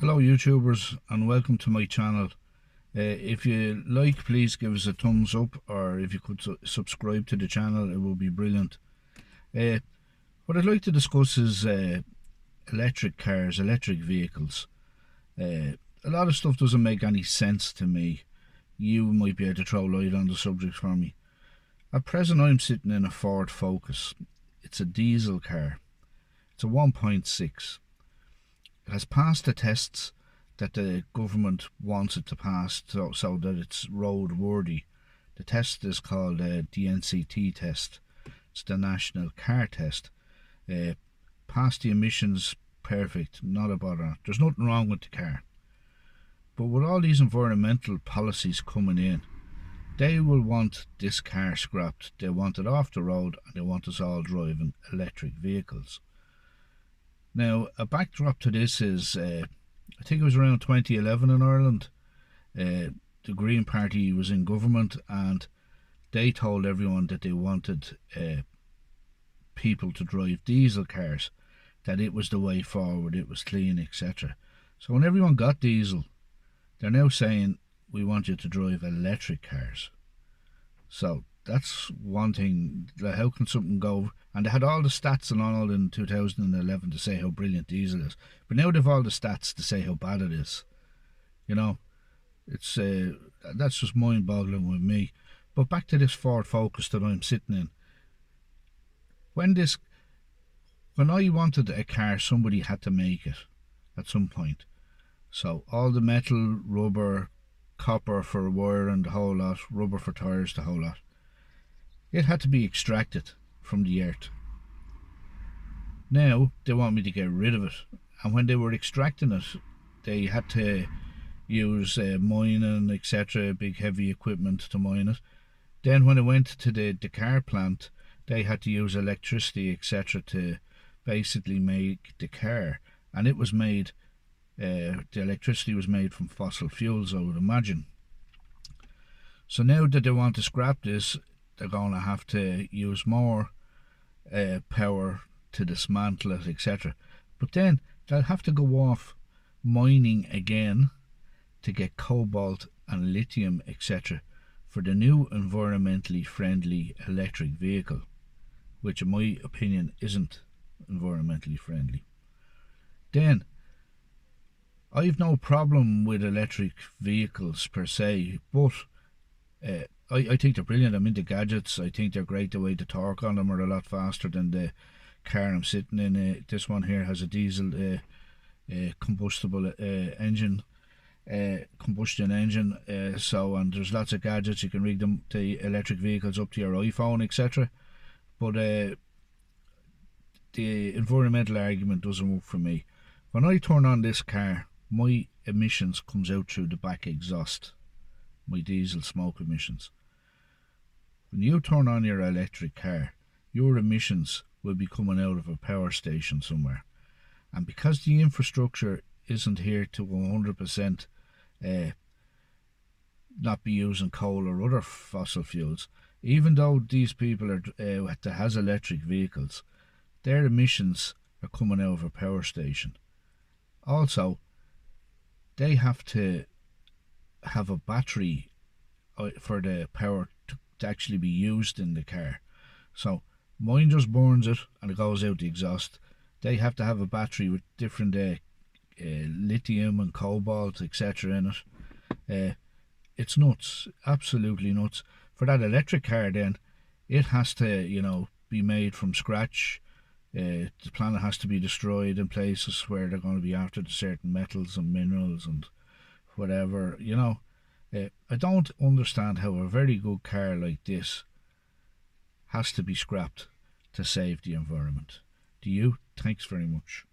Hello YouTubers and welcome to my channel. If you like, please give us a thumbs up, or if you could subscribe to the channel, it would be brilliant. What I'd like to discuss is electric cars, electric vehicles. A lot of stuff doesn't make any sense to me. You might be able to throw light on the subject for me. At present I'm sitting in a Ford Focus. It's a diesel car. It's a 1.6. It has passed the tests that the government wants it to pass, so that it's roadworthy. The test is called the NCT test. It's the National Car Test. Passed the emissions perfect, not a bother. There's nothing wrong with the car. But with all these environmental policies coming in, they will want this car scrapped. They want it off the road, and they want us all driving electric vehicles. Now, a backdrop to this is, I think it was around 2011 in Ireland. The Green Party was in government, and they told everyone that they wanted people to drive diesel cars, that it was the way forward, it was clean, etc. So when everyone got diesel, they're now saying, we want you to drive electric cars. So that's one thing. How can something go? And they had all the stats and all in 2011 to say how brilliant diesel is, but now they've all the stats to say how bad it is. You know, it's that's just mind-boggling with me. But back to this Ford Focus that I'm sitting in. When I wanted a car, somebody had to make it at some point. So all the metal, rubber, copper for wire and the whole lot, rubber for tires, the whole lot, it had to be extracted from the earth. Now they want me to get rid of it, and when they were extracting it, they had to use mining, etc., big heavy equipment to mine it. Then when it went to the car plant, they had to use electricity, etc., to basically make the car, and it was made, the electricity was made from fossil fuels, I would imagine. So now that they want to scrap this, they're going to have to use more power to dismantle it, etc. But then they'll have to go off mining again to get cobalt and lithium, etc., for the new environmentally friendly electric vehicle, which in my opinion isn't environmentally friendly. Then I've no problem with electric vehicles per se, but I think they're brilliant. I'm into gadgets. I think they're great. The way the torque on them are a lot faster than the car I'm sitting in. This one here has a diesel combustible engine, combustion engine. And there's lots of gadgets. You can rig them, the electric vehicles, up to your iPhone, etc. But the environmental argument doesn't work for me. When I turn on this car, my emissions comes out through the back exhaust. My diesel smoke emissions. When you turn on your electric car, your emissions will be coming out of a power station somewhere. And because the infrastructure isn't here to 100% not be using coal or other fossil fuels, even though these people are that has electric vehicles, their emissions are coming out of a power station. Also, they have to have a battery for the power to actually be used in the car. So mine just burns it and it goes out the exhaust. They have to have a battery with different lithium and cobalt, etc. in it. It's nuts, absolutely nuts. For that electric car, then it has to, be made from scratch. The planet has to be destroyed in places where they're going to be after the certain metals and minerals and whatever. I don't understand how a very good car like this has to be scrapped to save the environment. Do you? Thanks very much.